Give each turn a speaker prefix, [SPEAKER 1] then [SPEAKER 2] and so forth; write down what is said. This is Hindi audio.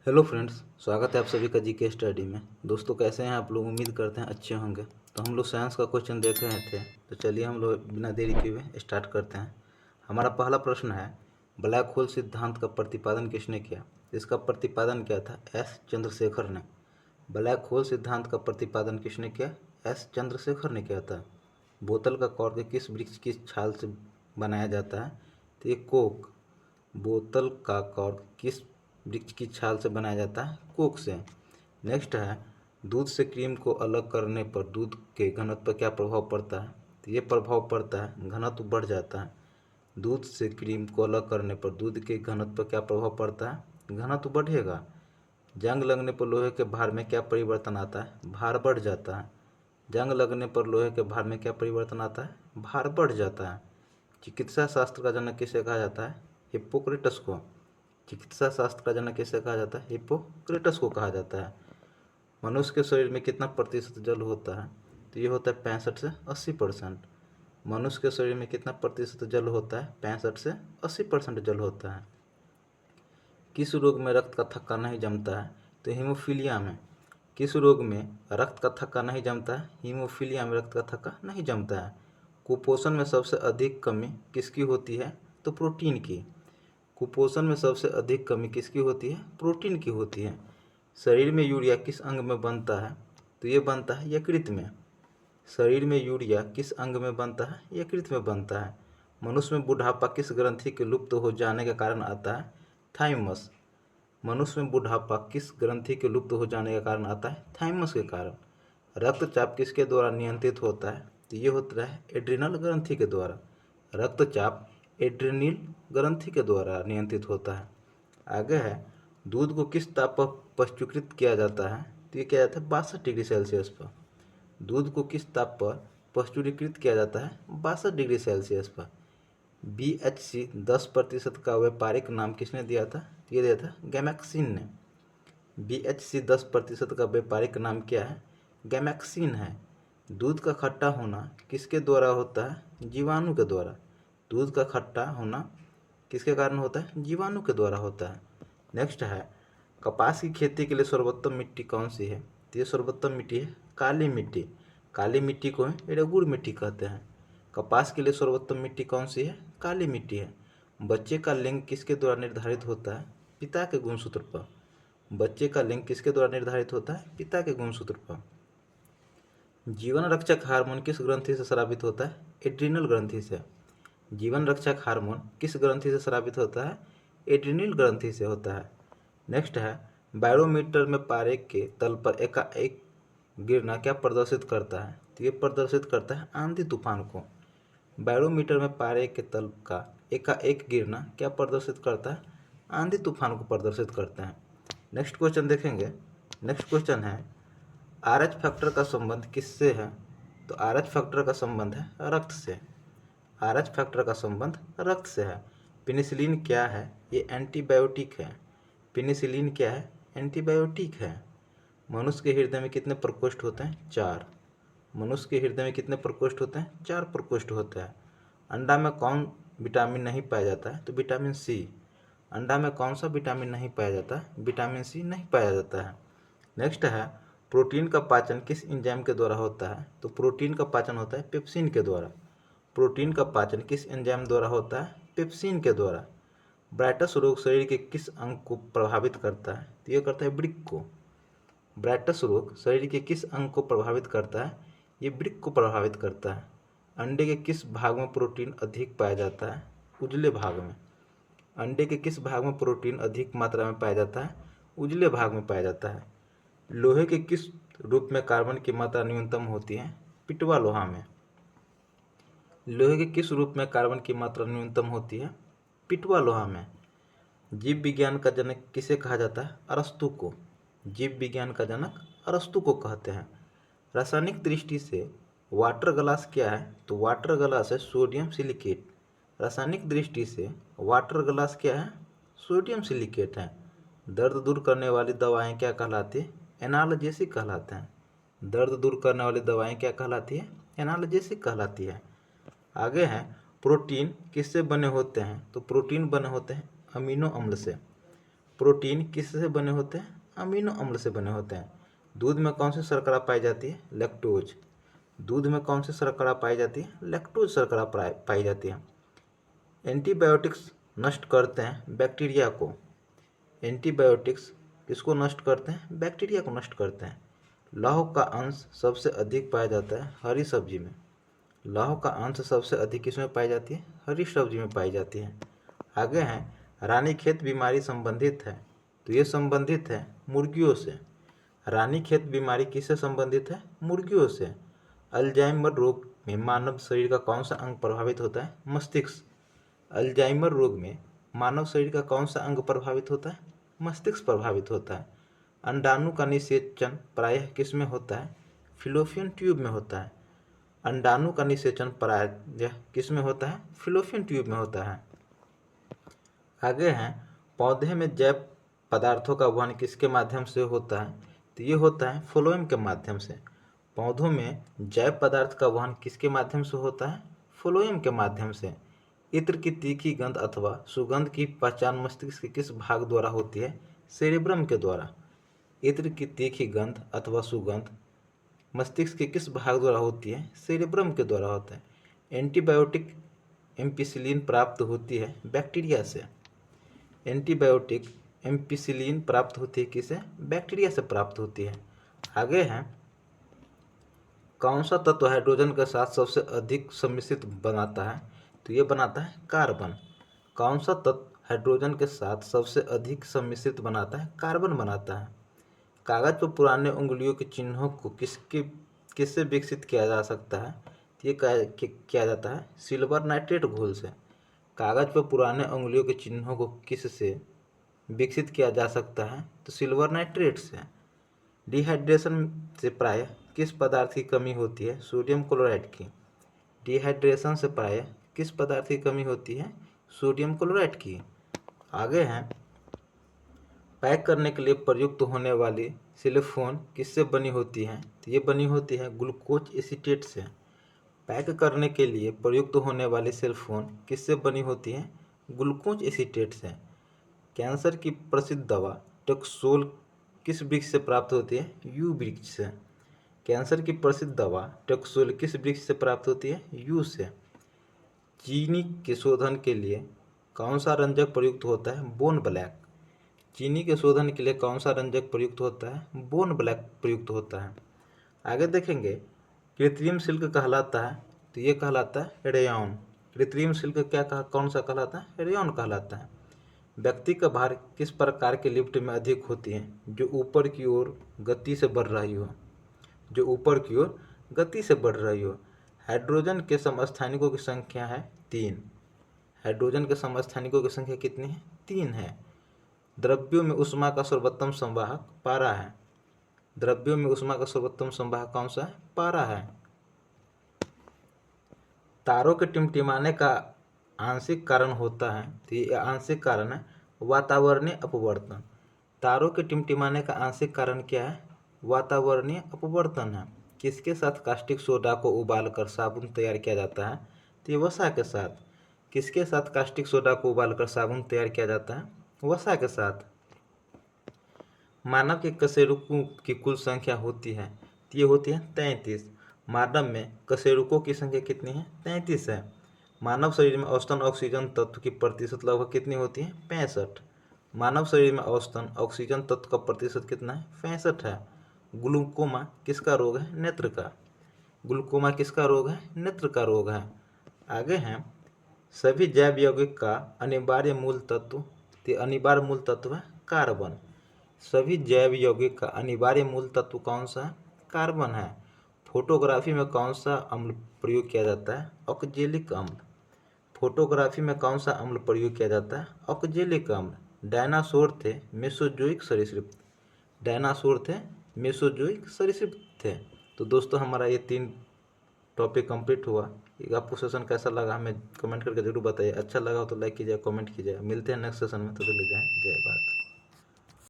[SPEAKER 1] हेलो फ्रेंड्स, स्वागत है आप सभी का जीके स्टडी में। दोस्तों, कैसे हैं आप लोग? उम्मीद करते हैं अच्छे होंगे। तो हम लोग साइंस का क्वेश्चन देख रहे थे, तो चलिए हम लोग बिना देरी किए हुए स्टार्ट करते हैं। हमारा पहला प्रश्न है, ब्लैक होल सिद्धांत का प्रतिपादन किसने किया? इसका प्रतिपादन किया था एस चंद्रशेखर ने। ब्लैक होल सिद्धांत का प्रतिपादन किसने किया? एस चंद्रशेखर ने किया था। बोतल का कॉर्क किस वृक्ष की छाल से बनाया जाता है? तो ये कोक। बोतल का कॉर्क किस वृक्ष की छाल से बनाया जाता है? कोक से। नेक्स्ट है, दूध से क्रीम को अलग करने पर दूध के घनत्व पर क्या प्रभाव पड़ता है? तो ये प्रभाव पड़ता है, घनत्व बढ़ जाता है। दूध से क्रीम को अलग करने पर दूध के घनत्व पर क्या प्रभाव पड़ता है? घनत्व बढ़ेगा। जंग लगने पर लोहे के भार में क्या परिवर्तन आता है? भार बढ़ जाता है। जंग लगने पर लोहे के भार में क्या परिवर्तन आता है? भार बढ़ जाता है। चिकित्सा शास्त्र का जनक किसे कहा जाता है? हिप्पोक्रेटस को। चिकित्सा शास्त्र का जनक किसे कहा जाता है? हिप्पोक्रेटस को कहा जाता है। मनुष्य के शरीर में कितना प्रतिशत जल होता है? तो ये होता है 65 से 80%। मनुष्य के शरीर में कितना प्रतिशत जल होता है? 65 से 80% जल होता है। किस रोग में रक्त का थक्का नहीं जमता है? तो हीमोफीलिया में। किस रोग में रक्त का थक्का नहीं जमता है? हीमोफीलिया में रक्त का थक्का नहीं जमता है। कुपोषण में सबसे अधिक कमी किसकी होती है? तो प्रोटीन की। कुपोषण में सबसे अधिक कमी किसकी होती है? प्रोटीन की होती है। शरीर में यूरिया किस अंग में बनता है? तो ये बनता है यकृत में। शरीर में यूरिया किस अंग में बनता है? यकृत में बनता है। मनुष्य में बुढ़ापा किस ग्रंथि के लुप्त हो जाने के कारण आता है? थाइमस। मनुष्य में बुढ़ापा किस ग्रंथि के लुप्त हो जाने का कारण आता है? थाइमस के कारण। रक्तचाप किसके द्वारा नियंत्रित होता है? तो ये होता है एड्रिनल ग्रंथि के द्वारा। रक्तचाप एड्रिनल ग्रंथि के द्वारा नियंत्रित होता है। आगे है, दूध को किस ताप पर पश्चुकृत किया जाता है? तो ये किया जाता है 62 डिग्री सेल्सियस पर। दूध को किस ताप पर पश्चुरीकृत किया जाता है? 62 डिग्री सेल्सियस पर। BHC 10% का व्यापारिक नाम किसने दिया था? ये दिया था गैमेक्सिन ने। BHC 10% का व्यापारिक नाम क्या है? गैमेक्सिन है। दूध का खट्टा होना किसके द्वारा होता है? जीवाणु के द्वारा। दूध का खट्टा होना किसके कारण होता है? जीवाणु के द्वारा होता है। नेक्स्ट है, कपास की खेती के लिए सर्वोत्तम मिट्टी कौन सी है? तो ये सर्वोत्तम मिट्टी है काली मिट्टी। काली मिट्टी को रेगुड़ मिट्टी कहते हैं। कपास के लिए सर्वोत्तम मिट्टी कौन सी है? काली मिट्टी है। बच्चे का लिंग किसके द्वारा निर्धारित होता है? पिता के गुणसूत्र पर। बच्चे का लिंग किसके द्वारा निर्धारित होता है? पिता के गुणसूत्र पर। जीवन रक्षक हार्मोन किस ग्रंथि से स्रावित होता है? एड्रिनल ग्रंथि से। जीवन रक्षक हार्मोन किस ग्रंथि से स्रावित होता है? एड्रिनल ग्रंथि से होता है। नेक्स्ट है, बैरोमीटर में पारे के तल पर एकाएक गिरना क्या प्रदर्शित करता है? तो ये प्रदर्शित करता है आंधी तूफान को। बैरोमीटर में पारे के तल का एकाएक गिरना क्या प्रदर्शित करता है? आंधी तूफान को प्रदर्शित करता है। नेक्स्ट क्वेश्चन देखेंगे। नेक्स्ट क्वेश्चन है, RH फैक्टर का संबंध किससे है? तो RH फैक्टर का संबंध है रक्त से। RH फैक्टर का संबंध रक्त से है। पेनिसिलिन क्या है? ये एंटीबायोटिक है। पेनिसिलिन क्या है? एंटीबायोटिक है। मनुष्य के हृदय में कितने प्रकोष्ठ होते हैं? 4। मनुष्य के हृदय में कितने प्रकोष्ठ होते हैं? 4 प्रकोष्ठ होते हैं। अंडा में कौन विटामिन नहीं पाया जाता है? तो विटामिन सी। अंडा में कौन सा विटामिन नहीं पाया जाता है? विटामिन सी नहीं पाया जाता है। नेक्स्ट है, प्रोटीन का पाचन किस एंजाइम के द्वारा होता है? तो प्रोटीन का पाचन होता है पेप्सिन के द्वारा। प्रोटीन का पाचन किस एंजाइम द्वारा होता है? पेप्सिन के द्वारा। ब्राइटस रोग शरीर के किस अंग को प्रभावित करता है? तो ये करता है वृक्क को। ब्राइटस रोग शरीर के किस अंग को प्रभावित करता है? ये वृक्क को प्रभावित करता है। अंडे के किस भाग में प्रोटीन अधिक पाया जाता है? उजले भाग में। अंडे के किस भाग में प्रोटीन अधिक मात्रा में पाया जाता है? उजले भाग में पाया जाता है। लोहे के किस रूप में कार्बन की मात्रा न्यूनतम होती है? पिटवा लोहा में। लोहे के किस रूप में कार्बन की मात्रा न्यूनतम होती है? पिटवा लोहा में। जीव विज्ञान का जनक किसे कहा जाता है? अरस्तु को। जीव विज्ञान का जनक अरस्तु को कहते हैं। रासायनिक दृष्टि से वाटर ग्लास क्या है? तो वाटर ग्लास है सोडियम सिलिकेट। रासायनिक दृष्टि से वाटर ग्लास क्या है? सोडियम सिलिकेट है। दर्द दूर करने वाली दवाएं क्या कहलाती है? एनाल्जेसिक कहलाते हैं। दर्द दूर करने वाली दवाएं क्या कहलाती है? एनाल्जेसिक कहलाती है। आगे हैं, प्रोटीन किससे बने होते हैं? तो प्रोटीन बने होते हैं अमीनो अम्ल से। प्रोटीन किससे बने होते हैं? अमीनो अम्ल से बने होते हैं। दूध में कौन सी शर्करा पाई जाती है? लैक्टोज। दूध में कौन सी शर्करा पाई जाती है? लैक्टोज शर्करा पाई जाती है। एंटीबायोटिक्स नष्ट करते हैं बैक्टीरिया को। एंटीबायोटिक्स किसको नष्ट करते हैं? बैक्टीरिया को नष्ट करते हैं। लौह का अंश सबसे अधिक पाया जाता है हरी सब्जी में। लौह का अंश सबसे अधिक किसमें पाई जाती है? हरी सब्जी में पाई जाती है। आगे हैं रानीखेत बीमारी संबंधित है, तो ये संबंधित है मुर्गियों से। रानीखेत बीमारी किससे संबंधित है? मुर्गियों से। अल्जाइमर रोग में मानव शरीर का कौन सा अंग प्रभावित होता है? मस्तिष्क। अल्जाइमर रोग में मानव शरीर का कौन सा अंग प्रभावित होता है? मस्तिष्क प्रभावित होता है। अंडाणु का निषेचन प्रायः किस में होता है? फिलोपियन ट्यूब में होता है। अंडाणु का निषेचन प्रायः किस में होता है? फिलोपियन ट्यूब में होता है। आगे हैं पौधे में जैव पदार्थों का वहन किसके माध्यम से होता है? तो ये होता है फ्लोएम के माध्यम से। पौधों में जैव पदार्थ का वहन किसके माध्यम से होता है? फ्लोएम के माध्यम से। इत्र की तीखी गंध अथवा सुगंध की पहचान मस्तिष्क के किस भाग द्वारा होती है? सेरेब्रम के द्वारा। इत्र की तीखी गंध अथवा सुगंध मस्तिष्क के किस भाग द्वारा होती है? सेरेब्रम के द्वारा होता है। एंटीबायोटिक एम्पिसिलिन प्राप्त होती है बैक्टीरिया से। एंटीबायोटिक एम्पिसिलिन प्राप्त होती है किसे? बैक्टीरिया से प्राप्त होती है। आगे हैं कौन सा तत्व हाइड्रोजन के साथ सबसे अधिक सम्मिश्रित बनाता है? तो ये बनाता है कार्बन। कौन सा तत्व हाइड्रोजन के साथ सबसे अधिक सम्मिश्रित बनाता है? कार्बन बनाता है। कागज पर पुराने उंगलियों के चिन्हों को किससे विकसित किया जा सकता है? तो ये किया जाता है सिल्वर नाइट्रेट घोल से। कागज पर पुराने उंगलियों के चिन्हों को किससे विकसित किया जा सकता है? तो सिल्वर नाइट्रेट से। डिहाइड्रेशन से प्रायः किस पदार्थ की कमी होती है? सोडियम क्लोराइड की। डिहाइड्रेशन से प्रायः किस पदार्थ की कमी होती है? सोडियम क्लोराइड की। आगे हैं पैक करने के लिए प्रयुक्त होने वाली सिलिकॉन किससे बनी होती है? तो ये बनी होती है ग्लूकोज एसीटेट से। पैक करने के लिए प्रयुक्त होने वाली सिलिकॉन किससे बनी होती है? ग्लूकोज एसीटेट से। कैंसर की प्रसिद्ध दवा टैक्सोल किस वृक्ष से प्राप्त होती है? यू वृक्ष से। कैंसर की प्रसिद्ध दवा टैक्सोल किस वृक्ष से प्राप्त होती है? यू से। चीनी के शोधन के लिए कौन सा रंजक प्रयुक्त होता है? Bone black. चीनी के शोधन के लिए कौन सा रंजक प्रयुक्त होता है? बोन ब्लैक प्रयुक्त होता है। आगे देखेंगे कृत्रिम सिल्क कहलाता है, तो ये कहलाता है रेयॉन। कृत्रिम सिल्क कौन सा कहलाता है? रेयॉन कहलाता है। व्यक्ति का भार किस प्रकार के लिफ्ट में अधिक होती है? जो ऊपर की ओर गति से बढ़ रही हो। जो ऊपर की ओर गति से बढ़ रही हो। हाइड्रोजन के समस्थानिकों की संख्या है 3। हाइड्रोजन के समस्थानिकों की संख्या कितनी है? 3 है। द्रव्यों में ऊष्मा का सर्वोत्तम संवाहक पारा है। द्रव्यों में ऊष्मा का सर्वोत्तम संवाहक कौन सा है? पारा है। तारों के टिमटिमाने का आंशिक कारण होता है, तो ये आंशिक कारण है वातावरणीय अपवर्तन। तारों के टिमटिमाने का आंशिक कारण क्या है? वातावरणीय अपवर्तन है। किसके साथ कास्टिक सोडा को उबालकर साबुन तैयार किया जाता है? तो ये वसा के साथ। किसके साथ कास्टिक सोडा को उबालकर साबुन तैयार किया जाता है? वसा के साथ। मानव के कशेरुकों की कुल संख्या होती है, तो ये होती है 33। मानव में कशेरुकों की संख्या कितनी है? 33 है। मानव शरीर में औसतन ऑक्सीजन तत्व की प्रतिशत लगभग कितनी होती है? 65। मानव शरीर में औसतन ऑक्सीजन तत्व का प्रतिशत कितना है? 65 है। ग्लूकोमा किसका रोग है? नेत्र का। ग्लूकोमा किसका रोग है? नेत्र का रोग है। आगे हैं सभी जैव यौगिक का अनिवार्य मूल तत्व, तो अनिवार्य मूल तत्व है कार्बन। सभी जैव यौगिक का अनिवार्य मूल तत्व कौन सा है? कार्बन है। फोटोग्राफी में कौन सा अम्ल प्रयोग किया जाता है? ऑक्जेलिक अम्ल। फोटोग्राफी में कौन सा अम्ल प्रयोग किया जाता है? ऑक्जेलिक अम्ल। डायनासोर थे मेसोजोइक सरीसृप। डायनासोर थे मेसोजोइक सरीसृप थे। तो दोस्तों हमारा ये 3 टॉपिक कंप्लीट हुआ। आपको सेशन कैसा लगा हमें कमेंट करके जरूर बताइए। अच्छा लगा हो तो लाइक कीजिए, कमेंट कीजिए। मिलते हैं नेक्स्ट सेशन में, तो चले जाएँ। जय भारत।